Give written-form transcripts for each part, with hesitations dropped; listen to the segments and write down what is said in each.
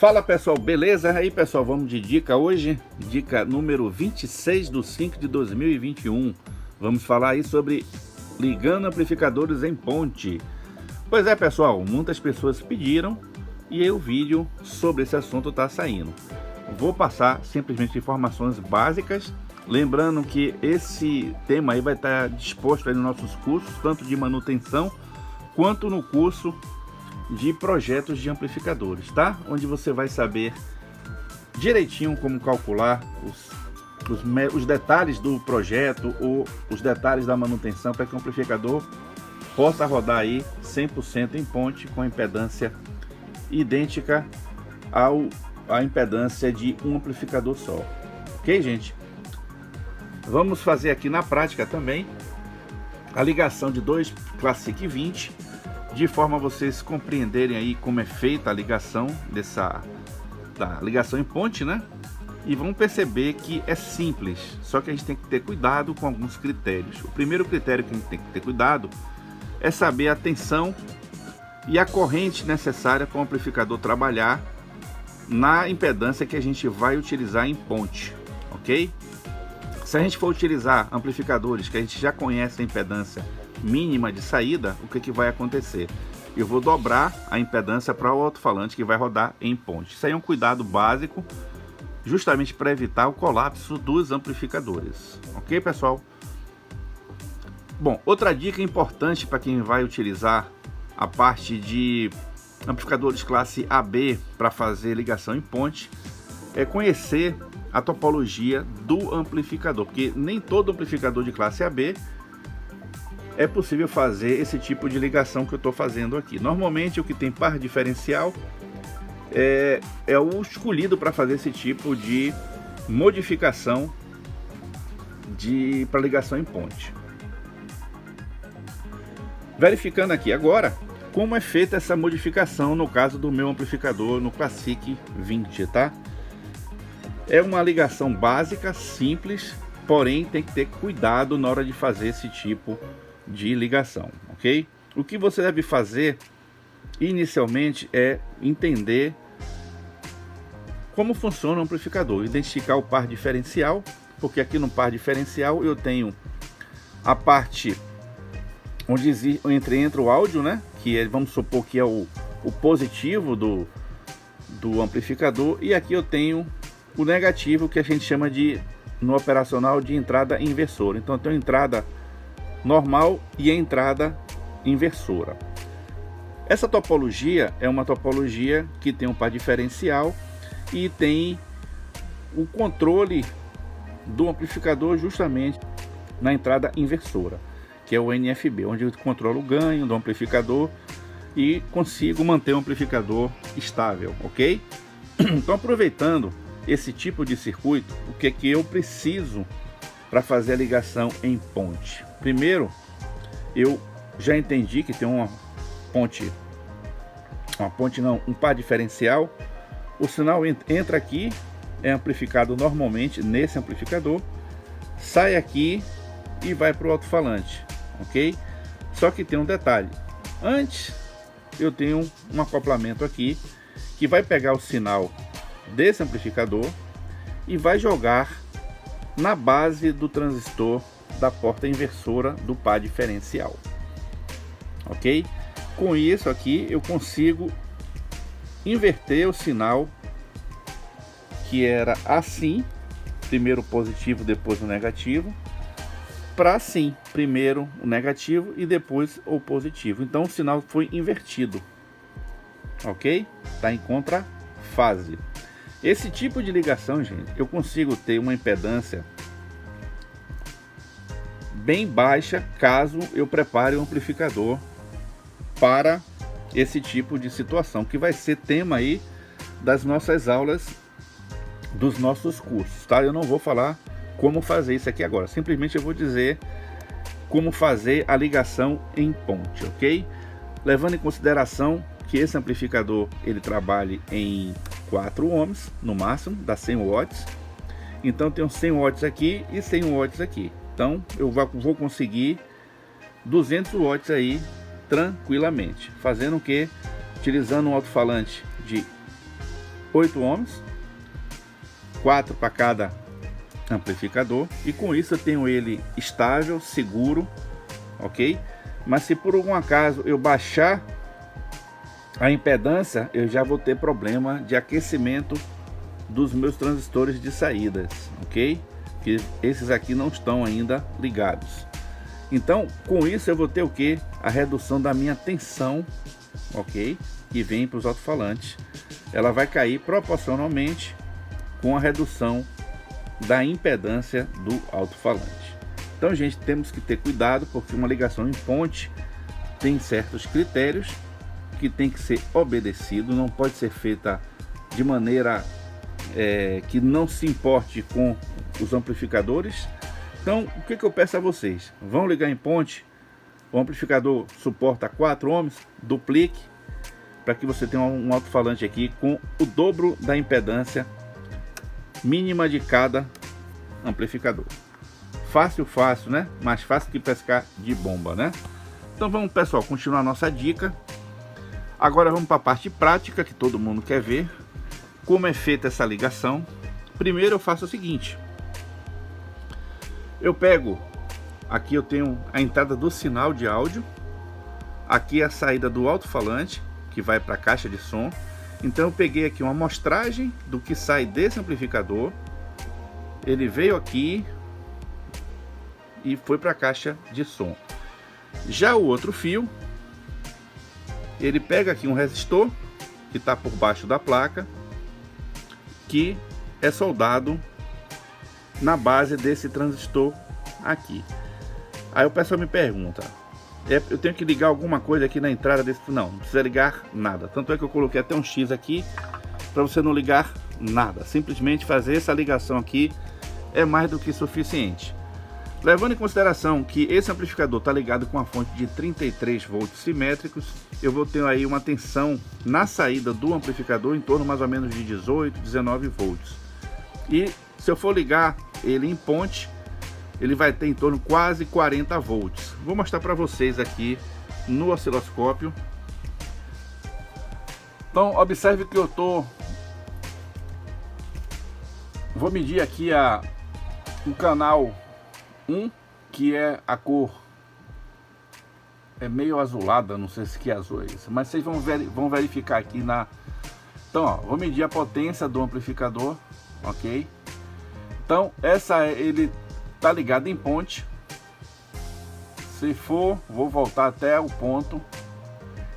Fala pessoal, beleza? Aí pessoal, vamos de dica hoje, dica número 26/5/2021. Vamos falar aí sobre ligando amplificadores em ponte. Pois é pessoal, muitas pessoas pediram e aí o vídeo sobre esse assunto está saindo. Vou passar simplesmente informações básicas, lembrando que esse tema aí vai estar disposto aí nos nossos cursos, tanto de manutenção quanto no curso de projetos de amplificadores, tá? Onde você vai saber direitinho como calcular os detalhes do projeto ou os detalhes da manutenção para que o amplificador possa rodar aí 100% em ponte com impedância idêntica à impedância de um amplificador só. Ok, gente? Vamos fazer aqui na prática também a ligação de dois Classic 20, de forma a vocês compreenderem aí como é feita a ligação da ligação em ponte, né? E vão perceber que é simples, só que a gente tem que ter cuidado com alguns critérios. O primeiro critério que a gente tem que ter cuidado é saber a tensão e a corrente necessária para o amplificador trabalhar na impedância que a gente vai utilizar em ponte, ok? Se a gente for utilizar amplificadores que a gente já conhece a impedância mínima de saída, o que vai acontecer? Eu vou dobrar a impedância para o alto-falante que vai rodar em ponte. Isso aí é um cuidado básico, justamente para evitar o colapso dos amplificadores. Ok, pessoal? Bom, outra dica importante para quem vai utilizar a parte de amplificadores classe AB para fazer ligação em ponte é conhecer a topologia do amplificador, porque nem todo amplificador de classe AB é possível fazer esse tipo de ligação que eu estou fazendo aqui. Normalmente o que tem par diferencial é o escolhido para fazer esse tipo de modificação para ligação em ponte. Verificando aqui agora como é feita essa modificação no caso do meu amplificador no Classic 20, tá? É uma ligação básica, simples, porém tem que ter cuidado na hora de fazer esse tipo de ligação, ok? O que você deve fazer inicialmente é entender como funciona o amplificador, identificar o par diferencial, porque aqui no par diferencial eu tenho a parte onde entra o áudio, né? Que vamos supor que é o positivo do amplificador, e aqui eu tenho o negativo, que a gente chama de, no operacional, de entrada inversora. Então eu tenho entrada normal e a entrada inversora. Essa topologia é uma topologia que tem um par diferencial e tem o controle do amplificador justamente na entrada inversora, que é o NFB, onde eu controlo o ganho do amplificador e consigo manter o amplificador estável, ok? Então, aproveitando esse tipo de circuito, o que eu preciso para fazer a ligação em ponte? Primeiro, eu já entendi que tem um par diferencial. O sinal entra aqui, é amplificado normalmente nesse amplificador, sai aqui e vai para o alto-falante, ok? Só que tem um detalhe: antes eu tenho um acoplamento aqui que vai pegar o sinal desse amplificador e vai jogar na base do transistor da porta inversora do par diferencial, ok? Com isso aqui eu consigo inverter o sinal, que era assim, primeiro o positivo, depois o negativo, para assim, primeiro o negativo e depois o positivo. Então o sinal foi invertido, ok? Está em contrafase. Esse tipo de ligação, gente, eu consigo ter uma impedância bem baixa caso eu prepare o amplificador para esse tipo de situação, que vai ser tema aí das nossas aulas, dos nossos cursos, tá? Eu não vou falar como fazer isso aqui agora, simplesmente eu vou dizer como fazer a ligação em ponte, ok? Levando em consideração que esse amplificador ele trabalhe em 4 ohms no máximo, dá 100 watts. Então tem 100 watts aqui e 100 watts aqui. Então eu vou conseguir 200 watts aí tranquilamente, fazendo o que? Utilizando um alto-falante de 8 ohms, 4 para cada amplificador, e com isso eu tenho ele estável, seguro, ok? Mas se por algum acaso eu baixar a impedância, eu já vou ter problema de aquecimento dos meus transistores de saídas, ok? Que esses aqui não estão ainda ligados. Então, com isso eu vou ter o que? A redução da minha tensão, ok? Que vem para os alto-falantes. Ela vai cair proporcionalmente com a redução da impedância do alto-falante. Então, gente, temos que ter cuidado, porque uma ligação em ponte tem certos critérios que tem que ser obedecido, não pode ser feita de maneira que não se importe com os amplificadores. Então, o que eu peço a vocês? Vão ligar em ponte, o amplificador suporta 4 ohms, duplique, para que você tenha um alto-falante aqui com o dobro da impedância mínima de cada amplificador. Fácil, né? Mais fácil que pescar de bomba, né? Então vamos, pessoal, continuar a nossa dica. Agora vamos para a parte prática, que todo mundo quer ver. Como é feita essa ligação. Primeiro eu faço o seguinte. Eu pego, aqui eu tenho a entrada do sinal de áudio. Aqui a saída do alto-falante, que vai para a caixa de som. Então eu peguei aqui uma amostragem do que sai desse amplificador. Ele veio aqui e foi para a caixa de som. Já o outro fio, ele pega aqui um resistor que está por baixo da placa, que é soldado na base desse transistor aqui. Aí o pessoal me pergunta, eu tenho que ligar alguma coisa aqui na entrada desse? Não precisa ligar nada. Tanto é que eu coloquei até um X aqui para você não ligar nada. Simplesmente fazer essa ligação aqui é mais do que suficiente. Levando em consideração que esse amplificador está ligado com a fonte de 33 volts simétricos, eu vou ter aí uma tensão na saída do amplificador em torno mais ou menos de 18, 19 volts. E se eu for ligar ele em ponte, ele vai ter em torno de quase 40 volts. Vou mostrar para vocês aqui no osciloscópio. Então observe que eu vou medir aqui o canal 1, que é a cor meio azulada, não sei se que azul é isso, mas vocês vão verificar aqui então ó, vou medir a potência do amplificador, ok? Então ele tá ligado em ponte. Se for, vou voltar até o ponto.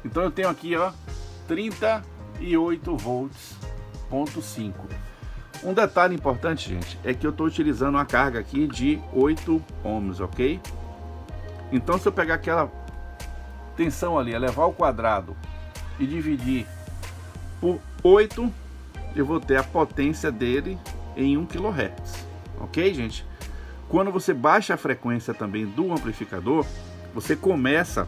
Então eu tenho aqui, ó, 38 volts, ponto 5. Um detalhe importante, gente, é que eu estou utilizando uma carga aqui de 8 ohms, ok? Então se eu pegar aquela tensão ali, elevar ao quadrado e dividir por 8, eu vou ter a potência dele em 1 kHz, ok, gente? Quando você baixa a frequência também do amplificador, você começa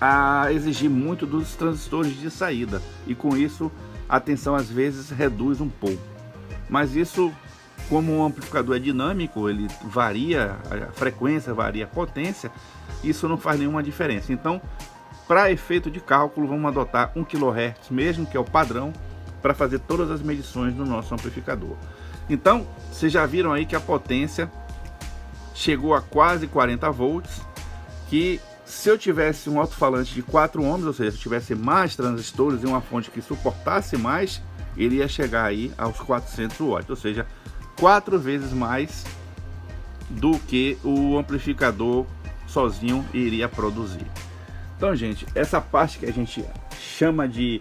a exigir muito dos transistores de saída, e com isso a tensão às vezes reduz um pouco. Mas isso, como o amplificador é dinâmico, ele varia a frequência, varia a potência, isso não faz nenhuma diferença. Então, para efeito de cálculo, vamos adotar 1 kHz mesmo, que é o padrão, para fazer todas as medições do nosso amplificador. Então, vocês já viram aí que a potência chegou a quase 40 volts, que se eu tivesse um alto-falante de 4 ohms, ou seja, se eu tivesse mais transistores e uma fonte que suportasse mais, ele ia chegar aí aos 400 watts, ou seja, 4 vezes mais do que o amplificador sozinho iria produzir. Então, gente, essa parte que a gente chama de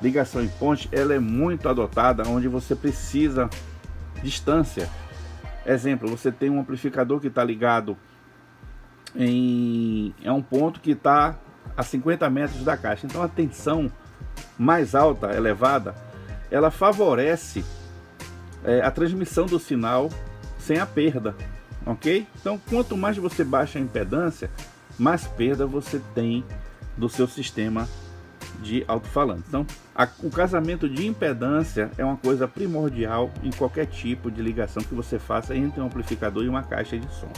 ligação em ponte, ela é muito adotada onde você precisa distância. Exemplo, você tem um amplificador que está ligado em um ponto que está a 50 metros da caixa, então a tensão mais alta, elevada, ela favorece a transmissão do sinal sem a perda, ok? Então, quanto mais você baixa a impedância, mais perda você tem do seu sistema de alto-falante. Então, o casamento de impedância é uma coisa primordial em qualquer tipo de ligação que você faça entre um amplificador e uma caixa de som.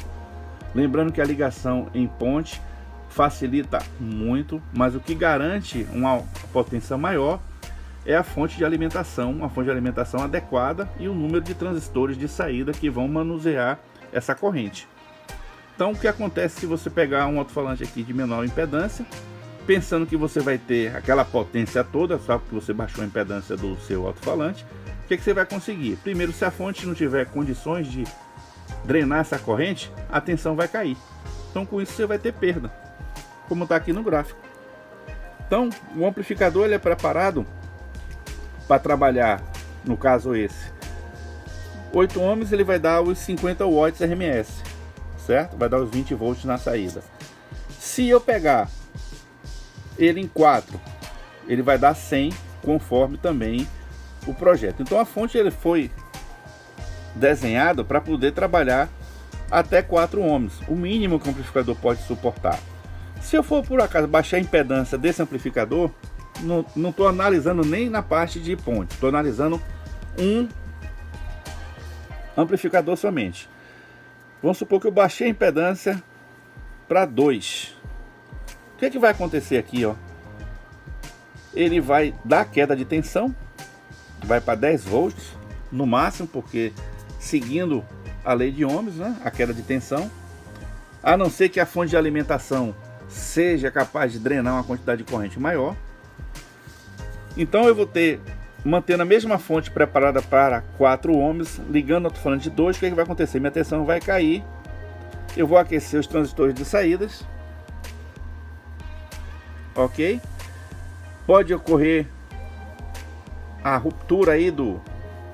Lembrando que a ligação em ponte facilita muito, mas o que garante uma potência maior é a fonte de alimentação, uma fonte de alimentação adequada e o número de transistores de saída que vão manusear essa corrente. Então o que acontece se você pegar um alto-falante aqui de menor impedância, pensando que você vai ter aquela potência toda, só porque você baixou a impedância do seu alto-falante, o que você vai conseguir? Primeiro, se a fonte não tiver condições de drenar essa corrente, a tensão vai cair. Então com isso você vai ter perda, como está aqui no gráfico. Então o amplificador ele é preparado para trabalhar, no caso esse, 8 ohms, ele vai dar os 50 watts RMS, certo? Vai dar os 20 volts na saída. Se eu pegar ele em 4, ele vai dar 100, conforme também o projeto. Então a fonte ele foi desenhada para poder trabalhar até 4 ohms, o mínimo que o amplificador pode suportar. Se eu for por acaso baixar a impedância desse amplificador, não estou analisando nem na parte de ponte, estou analisando um amplificador somente. Vamos supor que eu baixei a impedância para 2. O que vai acontecer aqui, ó? Ele vai dar queda de tensão, vai para 10 volts no máximo, porque seguindo a lei de ohms, né, a queda de tensão, a não ser que a fonte de alimentação seja capaz de drenar uma quantidade de corrente maior. Então eu vou ter, mantendo a mesma fonte preparada para 4 ohms, ligando o alto-falante de 2, o que vai acontecer? Minha tensão vai cair, eu vou aquecer os transistores de saídas, ok? Pode ocorrer a ruptura aí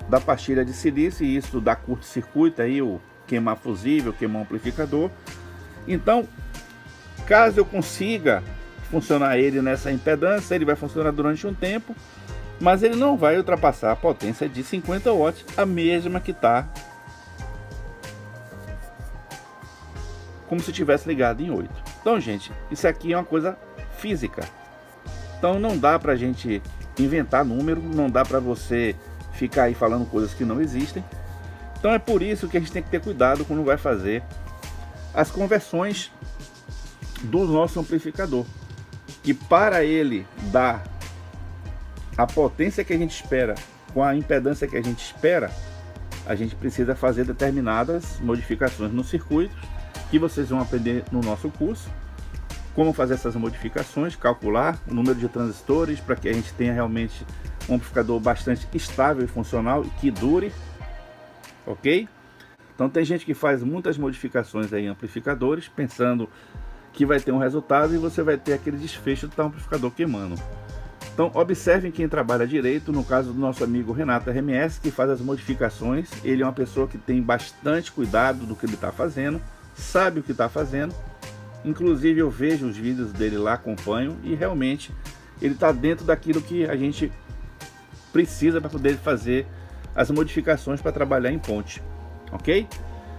da pastilha de silício, e isso dá curto-circuito aí, o queimar fusível, queimar amplificador. Então, caso eu consiga funcionar ele nessa impedância, ele vai funcionar durante um tempo, mas ele não vai ultrapassar a potência de 50 watts, a mesma que está como se tivesse ligado em 8. Então, gente, isso aqui é uma coisa física. Então não dá pra gente inventar número, não dá pra você ficar aí falando coisas que não existem. Então é por isso que a gente tem que ter cuidado quando vai fazer as conversões do nosso amplificador, que para ele dar a potência que a gente espera com a impedância que a gente espera, a gente precisa fazer determinadas modificações nos circuitos, que vocês vão aprender no nosso curso, como fazer essas modificações, calcular o número de transistores para que a gente tenha realmente um amplificador bastante estável e funcional e que dure, ok? Então tem gente que faz muitas modificações aí em amplificadores, pensando que vai ter um resultado e você vai ter aquele desfecho do amplificador queimando. Então observem quem trabalha direito, no caso do nosso amigo Renato RMS, que faz as modificações. Ele é uma pessoa que tem bastante cuidado do que ele está fazendo, sabe o que está fazendo. Inclusive eu vejo os vídeos dele lá, acompanho, e realmente ele está dentro daquilo que a gente precisa para poder fazer as modificações para trabalhar em ponte, ok?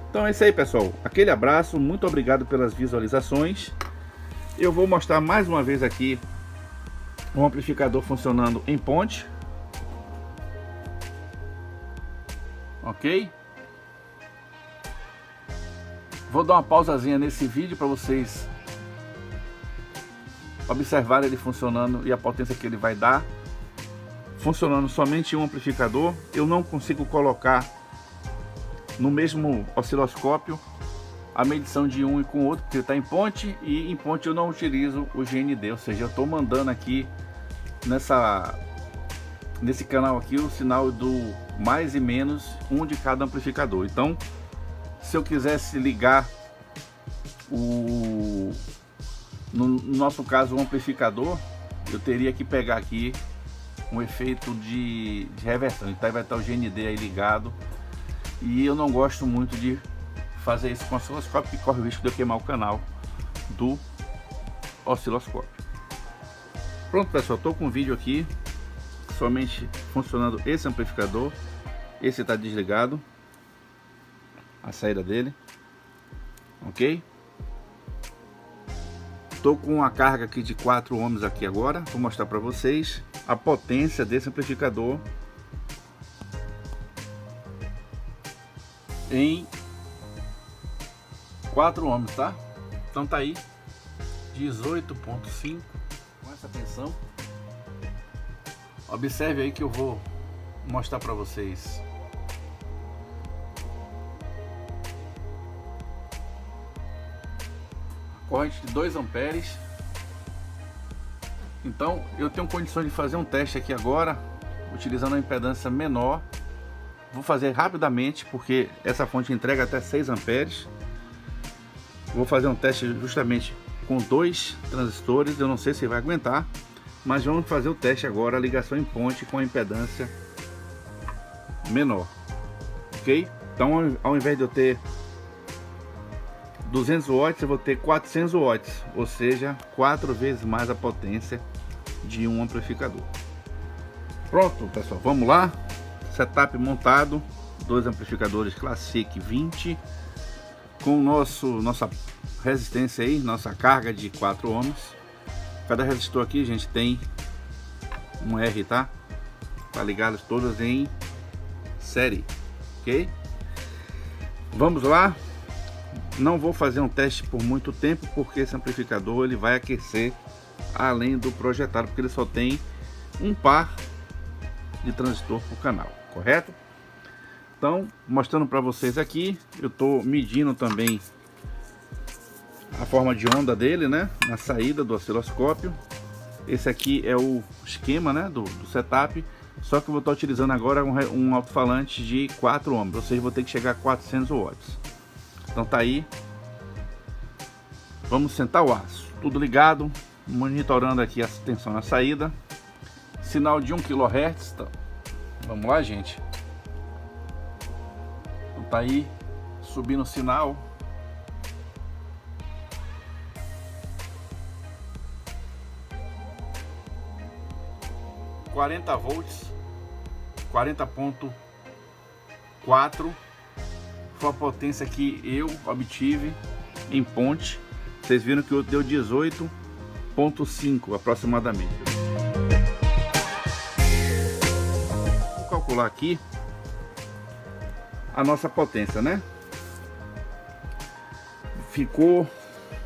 Então é isso aí, pessoal, aquele abraço, muito obrigado pelas visualizações. Eu vou mostrar mais uma vez aqui um amplificador funcionando em ponte, ok? Vou dar uma pausazinha nesse vídeo para vocês observarem ele funcionando e a potência que ele vai dar. Funcionando somente um amplificador, eu não consigo colocar no mesmo osciloscópio a medição de um e com o outro, porque ele está em ponte, e em ponte eu não utilizo o GND, ou seja, eu estou mandando aqui nesse canal aqui o sinal do mais e menos um de cada amplificador. Então se eu quisesse ligar no nosso caso o amplificador, eu teria que pegar aqui um efeito de reversão, então vai estar o GND aí ligado, e eu não gosto muito de fazer isso com o osciloscópio, que corre o risco de eu queimar o canal do osciloscópio. Pronto, pessoal, estou com o vídeo aqui somente funcionando esse amplificador. Esse está desligado, a saída dele, ok? Estou com uma carga aqui de 4 ohms aqui agora. Vou mostrar para vocês a potência desse amplificador em 4 ohms, tá? Então tá aí 18.5 com essa tensão, Observe aí que eu vou mostrar para vocês. Corrente de 2 amperes. Então eu tenho condições de fazer um teste aqui agora, utilizando uma impedância menor. Vou fazer rapidamente, porque essa fonte entrega até 6 amperes. Vou fazer um teste justamente com 2 transistores. Eu não sei se vai aguentar, mas vamos fazer o teste agora, a ligação em ponte com a impedância menor, ok? Então, ao invés de eu ter 200 watts, eu vou ter 400 watts, ou seja, 4 vezes mais a potência de um amplificador. Pronto, pessoal, vamos lá. Setup montado, 2 amplificadores Classic 20 com nossa resistência aí, nossa carga de 4 ohms. Cada resistor aqui, gente, tem um R, tá? Tá ligadas todas em série, ok? Vamos lá. Não vou fazer um teste por muito tempo, porque esse amplificador ele vai aquecer além do projetado, porque ele só tem um par de transistor por canal, correto? Então, mostrando para vocês aqui, eu estou medindo também a forma de onda dele, né, na saída do osciloscópio. Esse aqui é o esquema, né, do setup, só que eu vou estar utilizando agora um alto-falante de 4 ohms, ou seja, vou ter que chegar a 400 watts. Então tá aí, vamos sentar o aço, tudo ligado, monitorando aqui a tensão na saída, sinal de 1 kHz, tá. Vamos lá, gente. Então tá aí, subindo o sinal. ...40 volts, 40.4 foi a potência que eu obtive em ponte. Vocês viram que deu 18.5 aproximadamente. Vou calcular aqui a nossa potência, né? Ficou,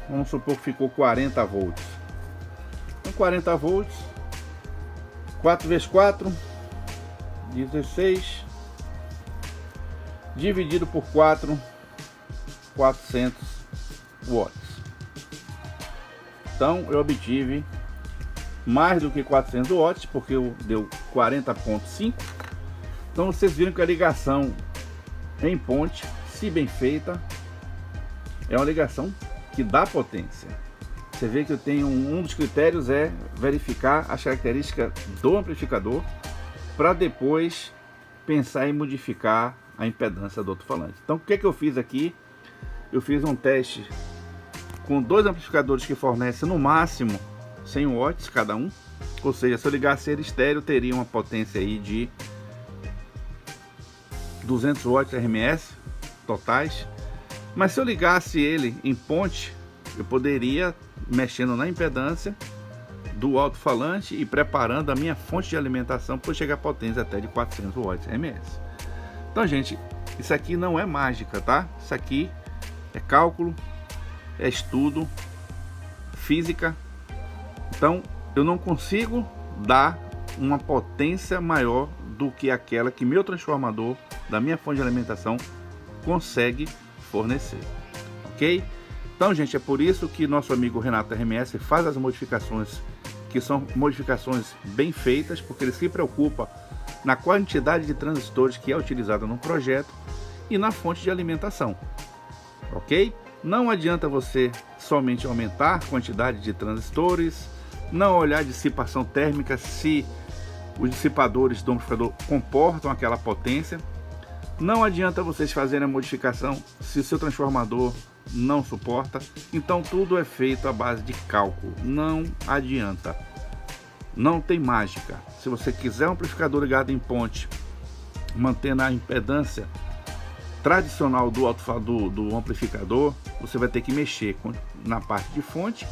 vamos supor que ficou 40 volts. Então 40 volts, 4 vezes 4, 16, dividido por 4, 400 watts. Então eu obtive mais do que 400 watts, porque deu 40.5. Então vocês viram que a ligação em ponte, se bem feita, é uma ligação que dá potência. Você vê que eu tenho um dos critérios é verificar as características do amplificador para depois pensar em modificar a impedância do alto-falante. Então o que eu fiz aqui? Eu fiz um teste com 2 amplificadores que fornecem no máximo 100 watts cada um, ou seja, se eu ligasse ele estéreo teria uma potência aí de 200 watts RMS totais. Mas se eu ligasse ele em ponte, eu poderia, mexendo na impedância do alto-falante e preparando a minha fonte de alimentação para chegar a potência até de 400 watts RMS. Então, gente, isso aqui não é mágica, tá? Isso aqui é cálculo, é estudo, física. Então, eu não consigo dar uma potência maior do que aquela que meu transformador da minha fonte de alimentação consegue fornecer, ok? Então, gente, é por isso que nosso amigo Renato RMS faz as modificações, que são modificações bem feitas, porque ele se preocupa na quantidade de transistores que é utilizada no projeto e na fonte de alimentação, ok? Não adianta você somente aumentar a quantidade de transistores, não olhar a dissipação térmica se os dissipadores do amplificador comportam aquela potência. Não adianta vocês fazerem a modificação se o seu transformador não suporta. Então tudo é feito à base de cálculo. Não adianta. Não tem mágica. Se você quiser um amplificador ligado em ponte, mantendo a impedância tradicional do amplificador, você vai ter que mexer na parte de fonte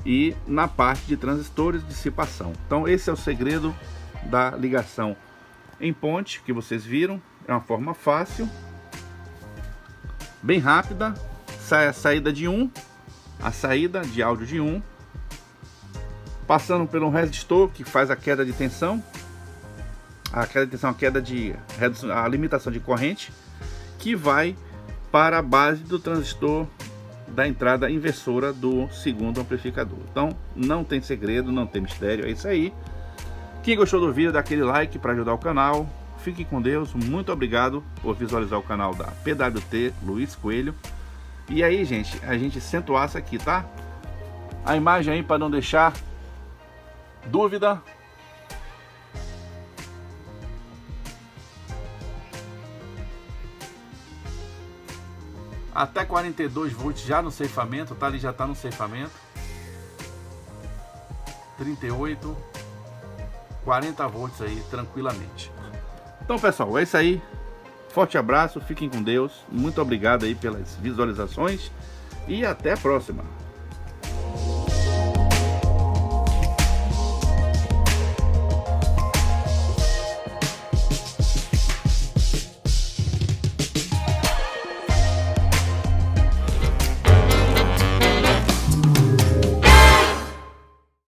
e na parte de transistores de dissipação. Então esse é o segredo da ligação em ponte que vocês viram. É uma forma fácil, bem rápida. Sai a saída de 1, a saída de áudio de 1, passando por um resistor que faz a queda de tensão, a queda de tensão, a limitação de corrente, que vai para a base do transistor da entrada inversora do segundo amplificador. Então não tem segredo, não tem mistério, é isso aí. Quem gostou do vídeo, dá aquele like para ajudar o canal. Fique com Deus, muito obrigado por visualizar o canal da PWT Luiz Coelho. E aí, gente, a gente senta o aço aqui, tá? A imagem aí para não deixar dúvida. Até 42 volts já no ceifamento, tá? Ali já tá no ceifamento. 38, 40 volts aí, tranquilamente. Então, pessoal, é isso aí. Forte abraço, fiquem com Deus. Muito obrigado aí pelas visualizações e até a próxima.